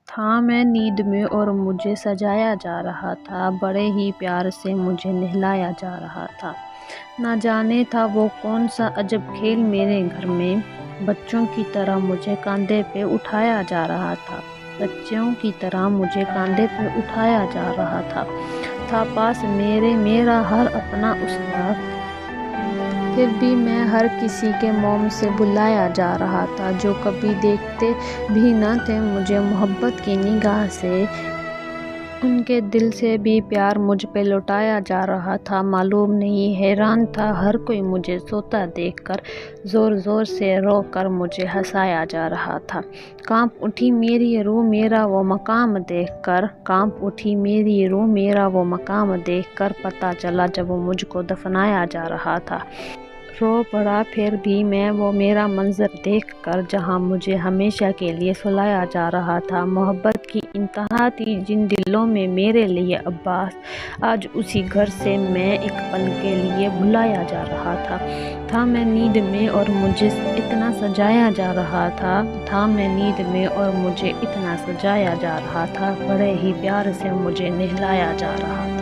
تھا میں نیند میں اور مجھے سجایا جا رہا تھا، بڑے ہی پیار سے مجھے نہلایا جا رہا تھا۔ نہ جانے تھا وہ کون سا عجب کھیل میرے گھر میں بچوں کی طرح مجھے کاندھے پہ اٹھایا جا رہا تھا، بچوں کی طرح مجھے کاندھے پہ اٹھایا جا رہا تھا پاس میرا ہر اپنا استاد، پھر بھی میں ہر کسی کے موم سے بلایا جا رہا تھا، جو کبھی دیکھتے بھی نہ تھے مجھے محبت کی نگاہ سے، ان کے دل سے بھی پیار مجھ پہ لوٹایا جا رہا تھا۔ معلوم نہیں، حیران تھا ہر کوئی مجھے سوتا دیکھ کر، زور زور سے رو کر مجھے ہنسایا جا رہا تھا۔ کانپ اٹھی میری روح میرا وہ مقام دیکھ کر، کانپ اٹھی میری روح میرا وہ مقام دیکھ کر، پتہ چلا جب مجھ کو دفنایا جا رہا تھا۔ رو پڑا پھر بھی میں وہ میرا منظر دیکھ کر، جہاں مجھے ہمیشہ کے لیے سلایا جا رہا تھا۔ محبت کی انتہا تھی جن دلوں میں میرے لیے عباس، آج اسی گھر سے میں ایک پل کے لیے بلایا جا رہا تھا میں نیند میں اور مجھے اتنا سجایا جا رہا تھا میں نیند میں اور مجھے اتنا سجایا جا رہا تھا، بڑے ہی پیار سے مجھے نہلایا جا رہا تھا۔